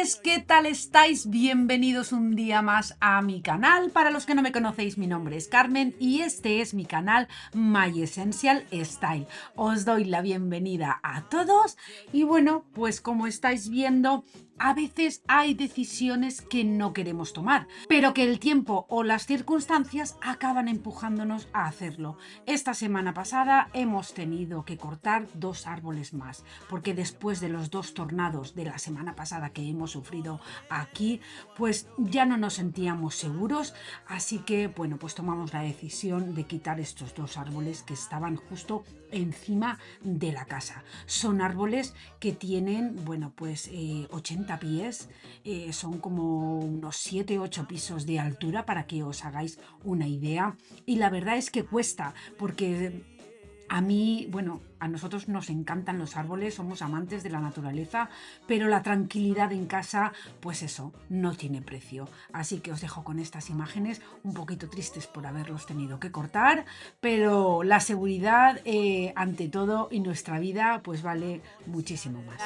Árboles, ¿qué tal estáis? Bienvenidos un día más a mi canal. Para los que no me conocéis, mi nombre es Carmen y este es mi canal My Essential Style. Os doy la bienvenida a todos y bueno, pues como estáis viendo, a veces hay decisiones que no queremos tomar, pero que el tiempo o las circunstancias acaban empujándonos a hacerlo. Esta semana pasada hemos tenido que cortar 2 árboles más, porque después de los 2 tornados de la semana pasada que hemos sufrido aquí, pues ya no nos sentíamos seguros, así que bueno, pues tomamos la decisión de quitar estos 2 árboles que estaban justo encima de la casa. Son árboles que tienen, bueno, pues 80 pies, son como unos 7-8 pisos de altura para que os hagáis una idea. Y la verdad es que cuesta, porque a mí, bueno, a nosotros nos encantan los árboles, somos amantes de la naturaleza, pero la tranquilidad en casa, pues eso, no tiene precio. Así que os dejo con estas imágenes, un poquito tristes por haberlos tenido que cortar, pero la seguridad ante todo y nuestra vida, pues vale muchísimo más.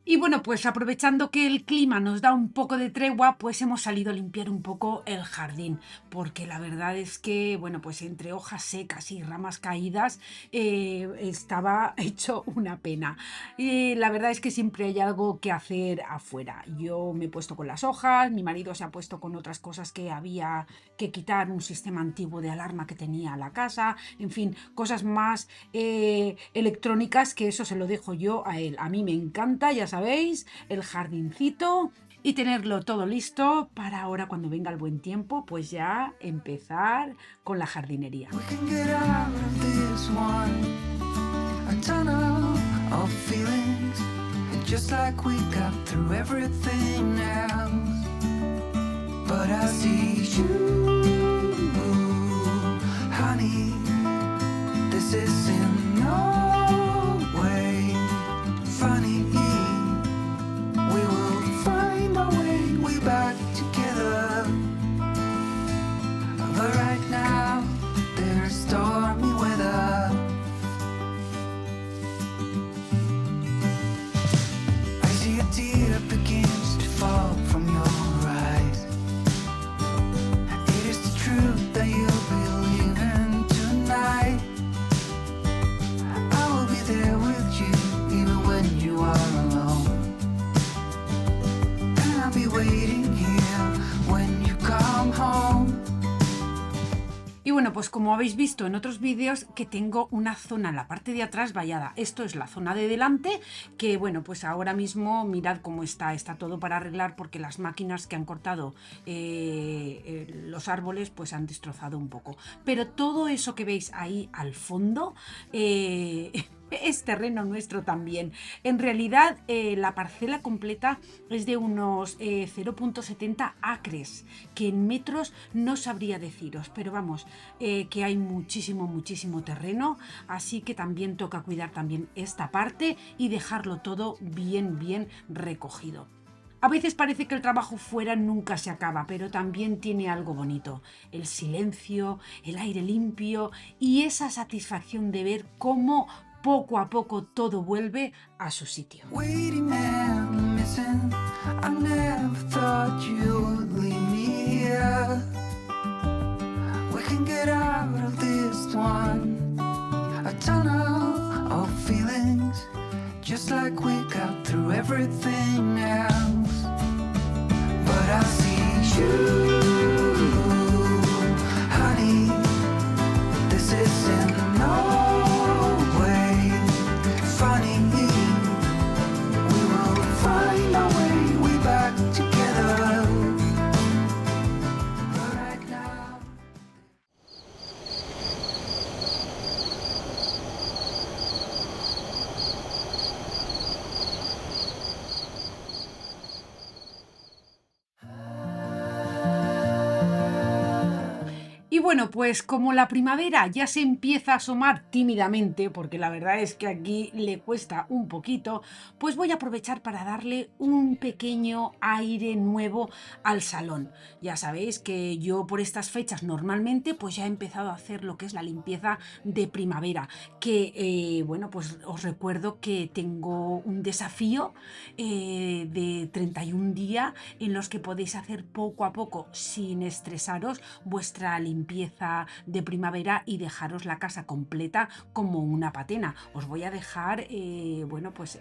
Y bueno, pues aprovechando que el clima nos da un poco de tregua, pues hemos salido a limpiar un poco el jardín, porque la verdad es que, bueno, pues entre hojas secas y ramas caídas estaba hecho una pena. Y la verdad es que siempre hay algo que hacer afuera. Yo me he puesto con las hojas, mi marido se ha puesto con otras cosas que había que quitar, un sistema antiguo de alarma que tenía la casa, en fin, cosas más electrónicas, que eso se lo dejo yo a él. A mí me encanta, ya sabéis, el jardincito y tenerlo todo listo para ahora cuando venga el buen tiempo, pues ya empezar con la jardinería. Y bueno, pues como habéis visto en otros vídeos, que tengo una zona en la parte de atrás vallada. Esto es la zona de delante, que bueno, pues ahora mismo mirad cómo está todo para arreglar, porque las máquinas que han cortado los árboles pues han destrozado un poco. Pero todo eso que veis ahí al fondo Es terreno nuestro también. En realidad, la parcela completa es de unos 0,70 acres, que en metros no sabría deciros, pero vamos, que hay muchísimo, muchísimo terreno, así que también toca cuidar también esta parte y dejarlo todo bien, bien recogido. A veces parece que el trabajo fuera nunca se acaba, pero también tiene algo bonito. El silencio, el aire limpio y esa satisfacción de ver cómo poco a poco todo vuelve a su sitio. Waiting and missing. I never thought you would leave me here. We can get out of this one. A tunnel of feelings, just like we got through everything else. But I see you, honey. This isn't no way funny. We will find our way back together. But right now. Y bueno, pues como la primavera ya se empieza a asomar tímidamente, porque la verdad es que aquí le cuesta un poquito, pues voy a aprovechar para darle un pequeño aire nuevo al salón. Ya sabéis que yo por estas fechas normalmente pues ya he empezado a hacer lo que es la limpieza de primavera, que bueno, pues os recuerdo que tengo un desafío de 31 días en los que podéis hacer poco a poco, sin estresaros, vuestra limpieza de primavera y dejaros la casa completa como una patena. Os voy a dejar, bueno, pues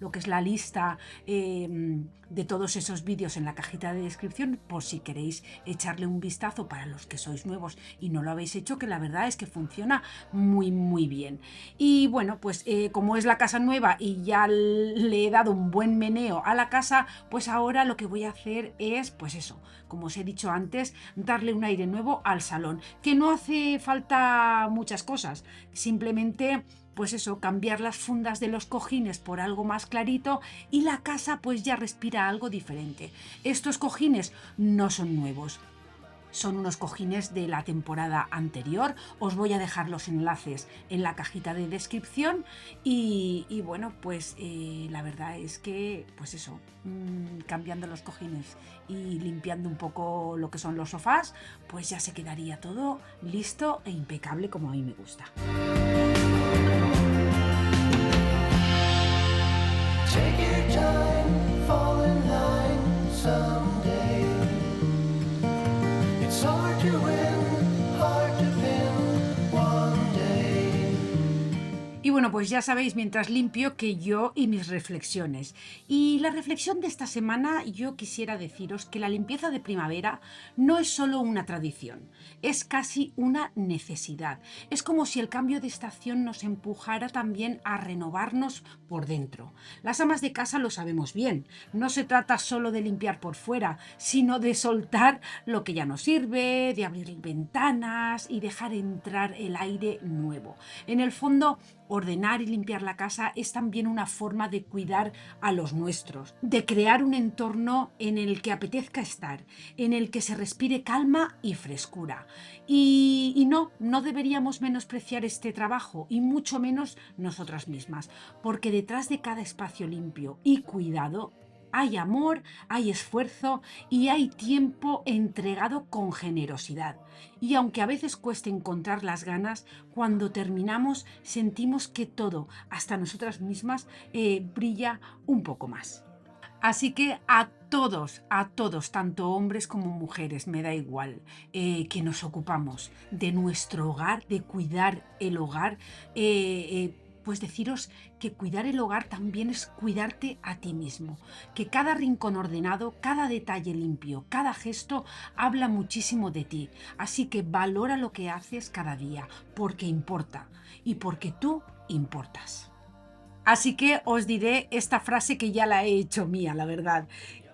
lo que es la lista de todos esos vídeos en la cajita de descripción, por si queréis echarle un vistazo para los que sois nuevos y no lo habéis hecho, que la verdad es que funciona muy, muy bien. Y bueno, pues como es la casa nueva y ya le he dado un buen meneo a la casa, pues ahora lo que voy a hacer es, pues eso, como os he dicho antes, darle un aire nuevo al salón, que no hace falta muchas cosas, simplemente pues eso, cambiar las fundas de los cojines por algo más clarito y la casa pues ya respira algo diferente. Estos cojines no son nuevos. Son unos cojines de la temporada anterior. Os voy a dejar los enlaces en la cajita de descripción y bueno, pues la verdad es que, pues eso, cambiando los cojines y limpiando un poco lo que son los sofás, pues ya se quedaría todo listo e impecable como a mí me gusta. Take your time, fall in line someday. It's hard to win, hard to pin one day. Y bueno, pues ya sabéis mientras limpio que yo y mis reflexiones. Y la reflexión de esta semana yo quisiera deciros que la limpieza de primavera no es solo una tradición, es casi una necesidad. Es como si el cambio de estación nos empujara también a renovarnos por dentro. Las amas de casa lo sabemos bien, no se trata solo de limpiar por fuera, sino de soltar lo que ya no sirve, de abrir ventanas y dejar entrar el aire nuevo. En el fondo, ordenar y limpiar la casa es también una forma de cuidar a los nuestros, de crear un entorno en el que apetezca estar, en el que se respire calma y frescura. Y no deberíamos menospreciar este trabajo y mucho menos nosotras mismas, porque detrás de cada espacio limpio y cuidado hay amor, hay esfuerzo y hay tiempo entregado con generosidad. Y aunque a veces cueste encontrar las ganas, cuando terminamos sentimos que todo, hasta nosotras mismas, brilla un poco más. Así que a todos, tanto hombres como mujeres, me da igual, que nos ocupamos de nuestro hogar, de cuidar el hogar, pues deciros que cuidar el hogar también es cuidarte a ti mismo, que cada rincón ordenado, cada detalle limpio, cada gesto habla muchísimo de ti, así que valora lo que haces cada día, porque importa y porque tú importas. Así que os diré esta frase que ya la he hecho mía, la verdad,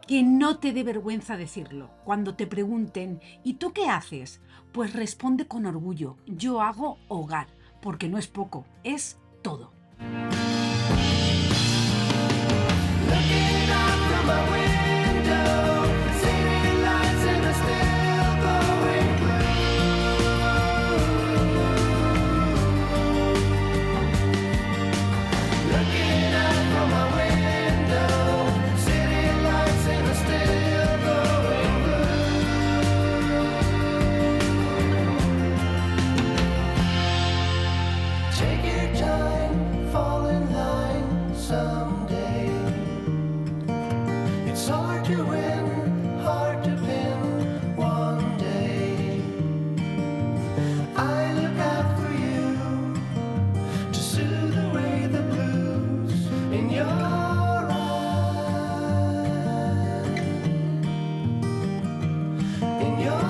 que no te dé vergüenza decirlo. Cuando te pregunten, ¿y tú qué haces? Pues responde con orgullo, yo hago hogar, porque no es poco, es todo. Looking out from my window, city lights and are still glowing blue. Looking out from my window, city lights and are still glowing blue. Take your time, fall in line someday. It's hard to win, hard to pin one day. I look out for you to soothe away the blues in your eyes. In your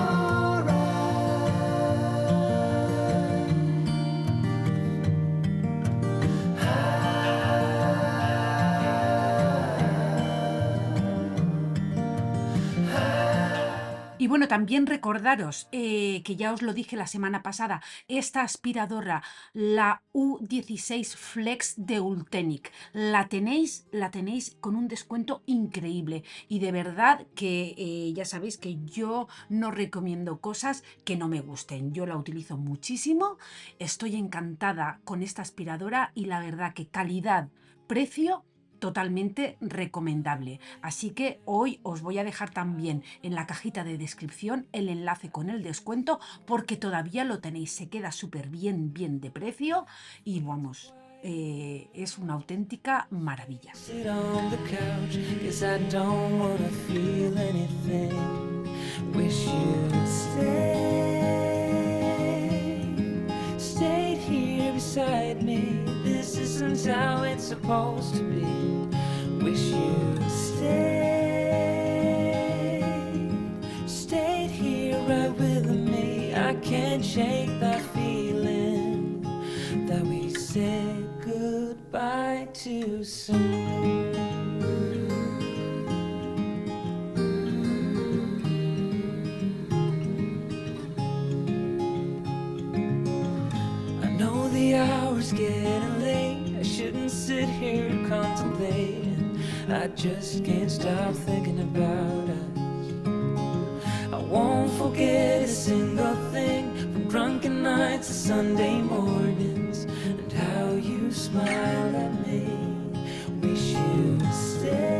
Y bueno, también recordaros que ya os lo dije la semana pasada, esta aspiradora, la U16 Flex de Ultenic, la tenéis con un descuento increíble. Y de verdad que ya sabéis que yo no recomiendo cosas que no me gusten. Yo la utilizo muchísimo, estoy encantada con esta aspiradora y la verdad que calidad, precio, totalmente recomendable. Así que hoy os voy a dejar también en la cajita de descripción el enlace con el descuento porque todavía lo tenéis, se queda súper bien de precio y vamos, es una auténtica maravilla. sit on the couch, 'cause I don't wanna feel anything. Wish you'd stayed here beside me. This isn't how it's supposed to be. Wish you'd stayed here right with me. I can't shake that feeling that we said goodbye too soon. I know the hour's getting late. I shouldn't sit here contemplating. I just can't stop thinking about us. I won't forget a single thing, from drunken nights to Sunday mornings, and how you smile at me. Wish you'd stay.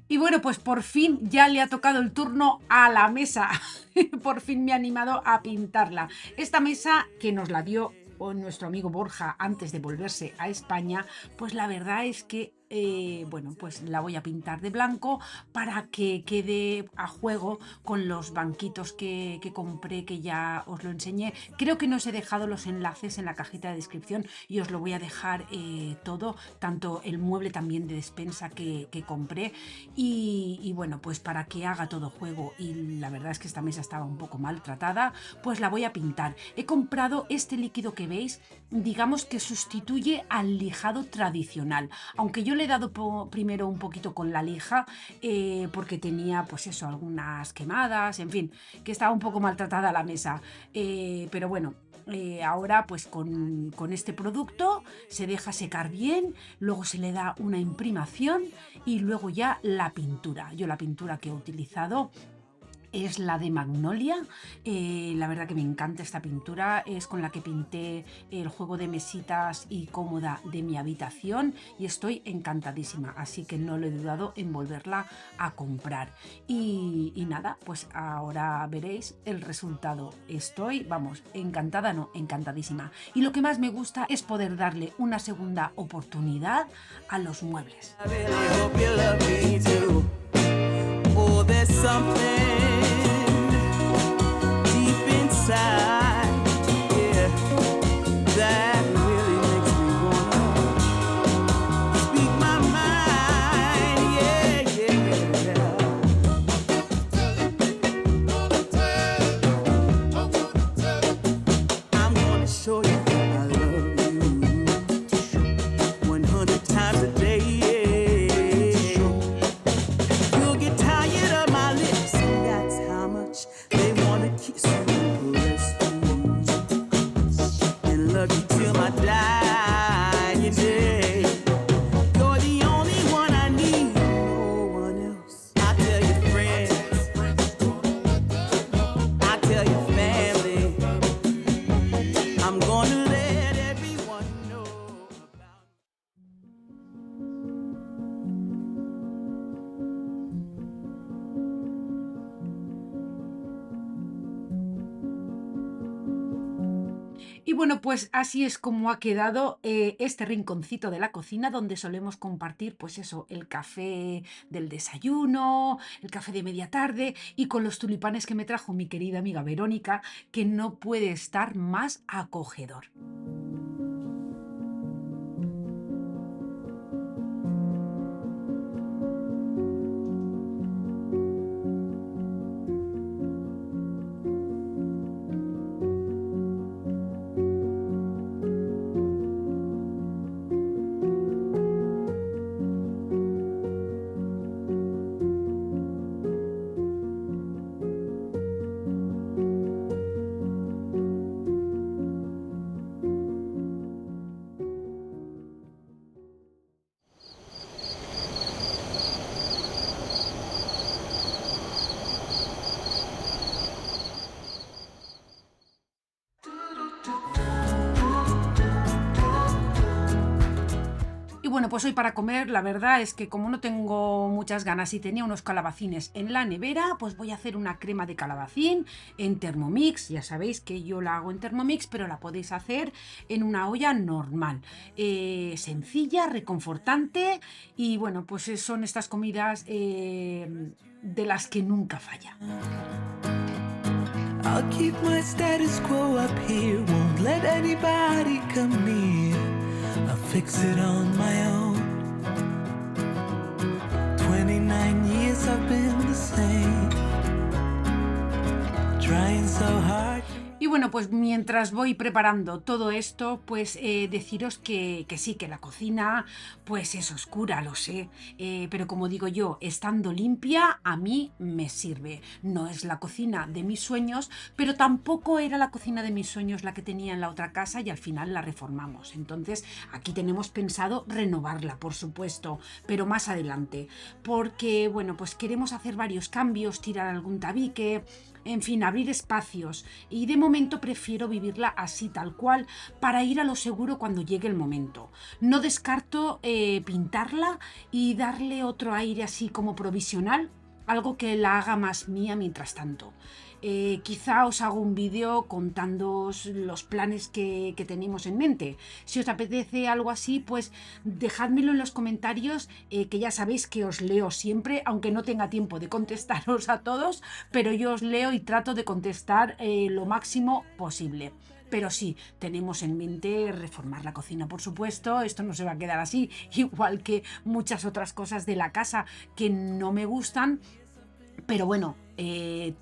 Y bueno, pues por fin ya le ha tocado el turno a la mesa. Por fin me ha animado a pintarla. Esta mesa que nos la dio nuestro amigo Borja antes de volverse a España, pues la verdad es que bueno, pues la voy a pintar de blanco para que quede a juego con los banquitos que compré, que ya os lo enseñé. Creo que no os he dejado los enlaces en la cajita de descripción y os lo voy a dejar todo, tanto el mueble también de despensa que compré y bueno, pues para que haga todo juego. Y la verdad es que esta mesa estaba un poco maltratada, pues la voy a pintar. He comprado este líquido que veis, digamos que sustituye al lijado tradicional, aunque yo le he dado primero un poquito con la lija porque tenía pues eso, algunas quemadas, en fin, que estaba un poco maltratada la mesa, pero bueno, ahora pues con este producto se deja secar bien, luego se le da una imprimación y luego ya la pintura. Yo la pintura que he utilizado es la de Magnolia, la verdad que me encanta esta pintura, es con la que pinté el juego de mesitas y cómoda de mi habitación y estoy encantadísima, así que no lo he dudado en volverla a comprar. Y nada, pues ahora veréis el resultado. Estoy, vamos, encantada, no, encantadísima. Y lo que más me gusta es poder darle una segunda oportunidad a los muebles. I really hope you love me too. Oh, there's something deep inside, yeah, that really makes me wanna speak my mind, yeah, yeah. I'm gonna show you that I love you 100 times. Y bueno, pues así es como ha quedado este rinconcito de la cocina donde solemos compartir, pues eso, el café del desayuno, el café de media tarde y con los tulipanes que me trajo mi querida amiga Verónica, que no puede estar más acogedor. Y bueno, pues hoy para comer, la verdad es que como no tengo muchas ganas y tenía unos calabacines en la nevera, pues voy a hacer una crema de calabacín en Thermomix. Ya sabéis que yo la hago en Thermomix, pero la podéis hacer en una olla normal. Sencilla, reconfortante y bueno, pues son estas comidas de las que nunca falla. I'll keep my status quo up here, won't let anybody come near. I'll fix it on my own. 29 years I've been the same, trying so hard. Y bueno, pues mientras voy preparando todo esto, pues deciros que sí, que la cocina pues es oscura, lo sé, pero como digo yo, estando limpia a mí me sirve. No es la cocina de mis sueños, pero tampoco era la cocina de mis sueños la que tenía en la otra casa y al final la reformamos. Entonces aquí tenemos pensado renovarla, por supuesto, pero más adelante, porque bueno, pues queremos hacer varios cambios, tirar algún tabique, en fin, abrir espacios y de momento prefiero vivirla así tal cual para ir a lo seguro cuando llegue el momento. No descarto pintarla y darle otro aire así como provisional, algo que la haga más mía mientras tanto. Quizá os hago un vídeo contándoos los planes que tenemos en mente. Si os apetece algo así, pues dejádmelo en los comentarios, que ya sabéis que os leo siempre, aunque no tenga tiempo de contestaros a todos, pero yo os leo y trato de contestar lo máximo posible. Pero sí, tenemos en mente reformar la cocina, por supuesto. Esto no se va a quedar así, igual que muchas otras cosas de la casa que no me gustan. Pero bueno,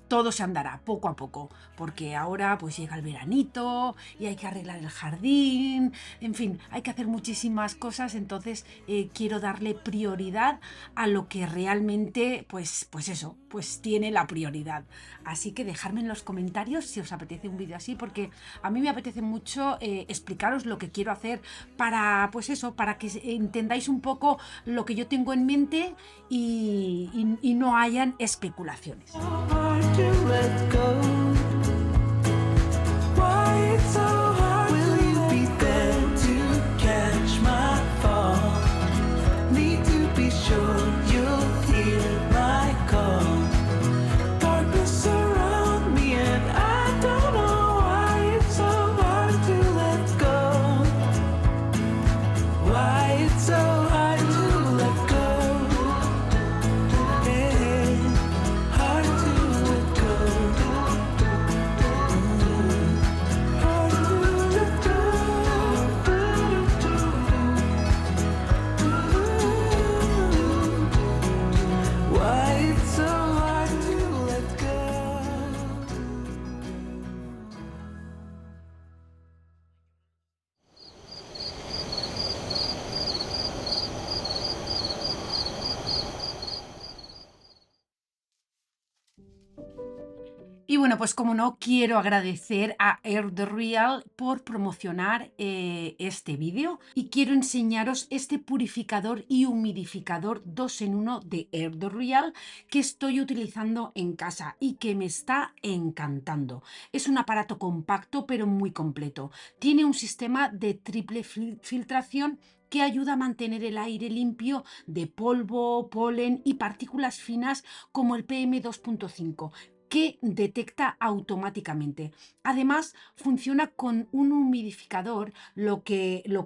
todo se andará poco a poco, porque ahora pues llega el veranito y hay que arreglar el jardín, en fin, hay que hacer muchísimas cosas, entonces quiero darle prioridad a lo que realmente, pues eso, pues tiene la prioridad. Así que dejadme en los comentarios si os apetece un vídeo así, porque a mí me apetece mucho explicaros lo que quiero hacer para, pues eso, para que entendáis un poco lo que yo tengo en mente y no hayan especulaciones. Hard to let go. Why it's so hard? Will you be there to catch my fall? Need to be sure you'll hear my call. Darkness around me and I don't know why it's so hard to let go. Why it's so hard to let go. Yeah, hard to let go. Hard to let go. Why it's so hard to let go. Y bueno, pues como no, quiero agradecer a Air the Real por promocionar este vídeo y quiero enseñaros este purificador y humidificador 2 en 1 de Air the Real que estoy utilizando en casa y que me está encantando. Es un aparato compacto pero muy completo. Tiene un sistema de triple filtración que ayuda a mantener el aire limpio de polvo, polen y partículas finas como el PM2.5. que detecta automáticamente. Además, funciona con un humidificador, lo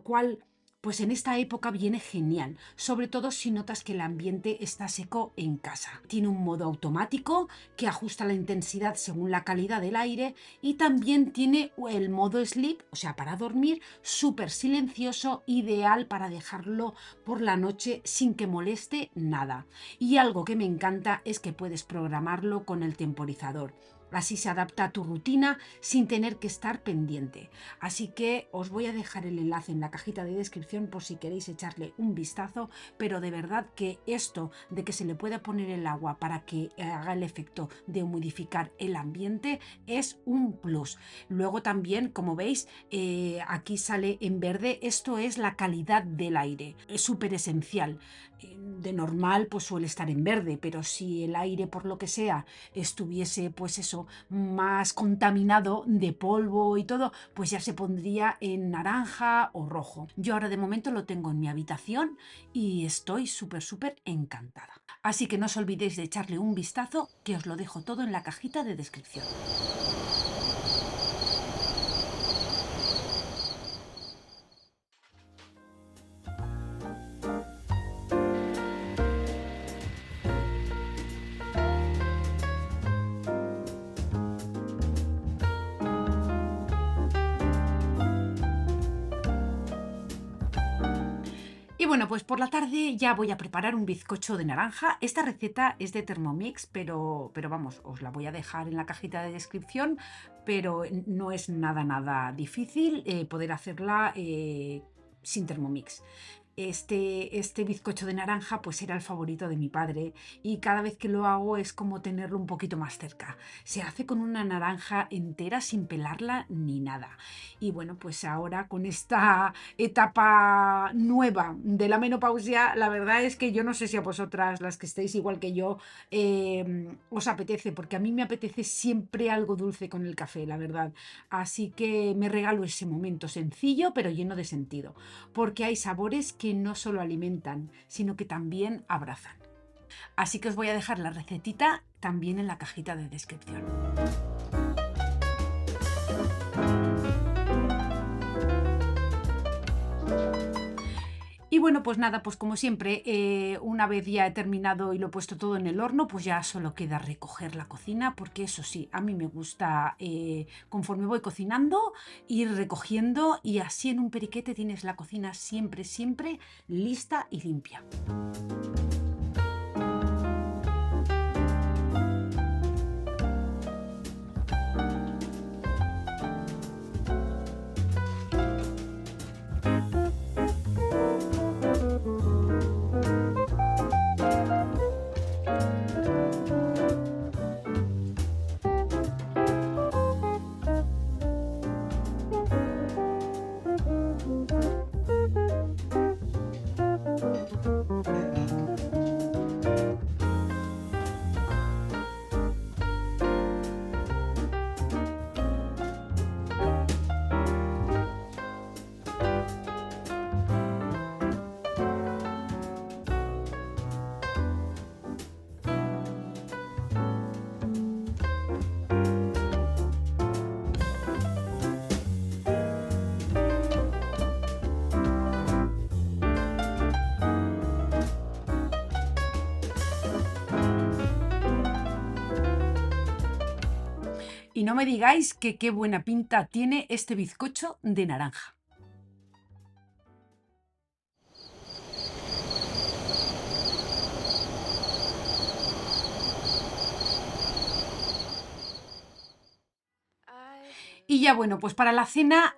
cual, pues en esta época viene genial, sobre todo si notas que el ambiente está seco en casa. Tiene un modo automático que ajusta la intensidad según la calidad del aire y también tiene el modo sleep, o sea, para dormir, súper silencioso, ideal para dejarlo por la noche sin que moleste nada. Y algo que me encanta es que puedes programarlo con el temporizador. Así se adapta a tu rutina sin tener que estar pendiente. Así que os voy a dejar el enlace en la cajita de descripción por si queréis echarle un vistazo, pero de verdad que esto de que se le pueda poner el agua para que haga el efecto de humidificar el ambiente es un plus. Luego también, como veis, aquí sale en verde, esto es la calidad del aire, es súper esencial. De normal pues suele estar en verde, pero si el aire por lo que sea estuviese pues eso más contaminado de polvo y todo, pues ya se pondría en naranja o rojo. Yo ahora de momento lo tengo en mi habitación y estoy súper encantada. Así que no os olvidéis de echarle un vistazo, que os lo dejo todo en la cajita de descripción. Y bueno, pues por la tarde ya voy a preparar un bizcocho de naranja. Esta receta es de Thermomix, pero vamos, os la voy a dejar en la cajita de descripción, pero no es nada difícil poder hacerla sin Thermomix. Este bizcocho de naranja pues era el favorito de mi padre y cada vez que lo hago es como tenerlo un poquito más cerca. Se hace con una naranja entera sin pelarla ni nada. Y bueno, pues ahora con esta etapa nueva de la menopausia, la verdad es que yo no sé si a vosotras, las que estéis igual que yo, os apetece, porque a mí me apetece siempre algo dulce con el café, la verdad. Así que me regalo ese momento sencillo pero lleno de sentido, porque hay sabores que no solo alimentan, sino que también abrazan. Así que os voy a dejar la recetita también en la cajita de descripción. Y bueno, pues nada, pues como siempre, una vez ya he terminado y lo he puesto todo en el horno, pues ya solo queda recoger la cocina, porque eso sí, a mí me gusta, conforme voy cocinando, ir recogiendo y así en un periquete tienes la cocina siempre lista y limpia. Y no me digáis que qué buena pinta tiene este bizcocho de naranja. Y ya bueno, pues para la cena,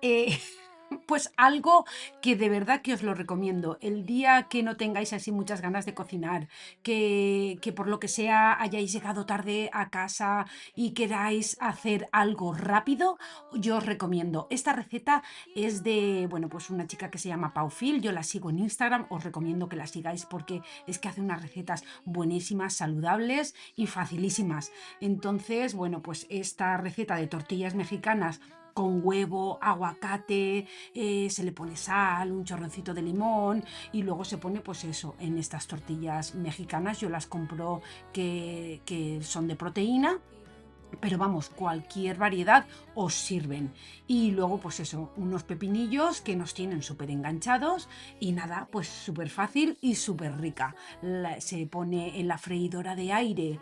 pues algo que de verdad que os lo recomiendo. El día que no tengáis así muchas ganas de cocinar, que por lo que sea hayáis llegado tarde a casa y queráis hacer algo rápido, yo os recomiendo. Esta receta es de, bueno, pues una chica que se llama Pau Phil, yo la sigo en Instagram, os recomiendo que la sigáis porque es que hace unas recetas buenísimas, saludables y facilísimas. Entonces, bueno, pues esta receta de tortillas mexicanas con huevo, aguacate, se le pone sal, un chorroncito de limón y luego se pone pues eso en estas tortillas mexicanas. Yo las compro que son de proteína Pero vamos, cualquier variedad os sirven. Y luego, pues eso, unos pepinillos que nos tienen súper enganchados y nada, pues súper fácil y súper rica. Se pone en la freidora de aire,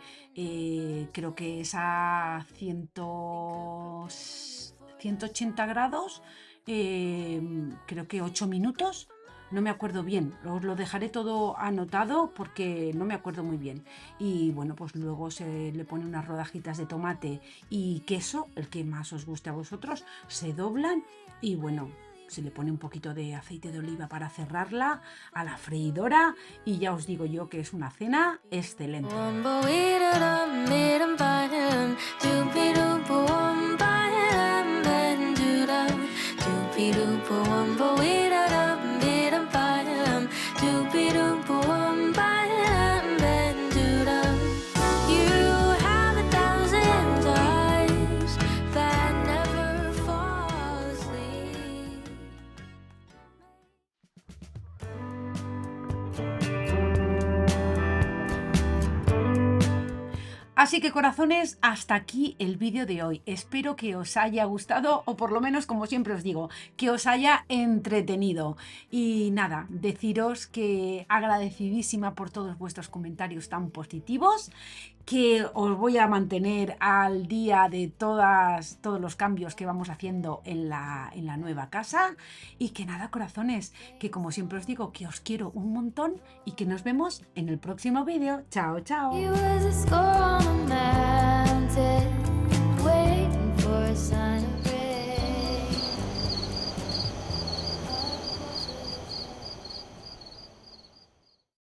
creo que es a 180 grados, creo que 8 minutos. No me acuerdo bien, os lo dejaré todo anotado porque no me acuerdo muy bien. Y bueno, pues luego se le pone unas rodajitas de tomate y queso, el que más os guste a vosotros, se doblan y bueno, se le pone un poquito de aceite de oliva para cerrarla a la freidora y ya os digo yo que es una cena excelente. Así que corazones, hasta aquí el vídeo de hoy. Espero que os haya gustado o por lo menos, como siempre os digo, que os haya entretenido. Y nada, deciros que agradecidísima por todos vuestros comentarios tan positivos, que os voy a mantener al día de todos los cambios que vamos haciendo en la nueva casa. Y que nada, corazones, que como siempre os digo, que os quiero un montón y que nos vemos en el próximo vídeo. Chao, chao. He was a score on a map.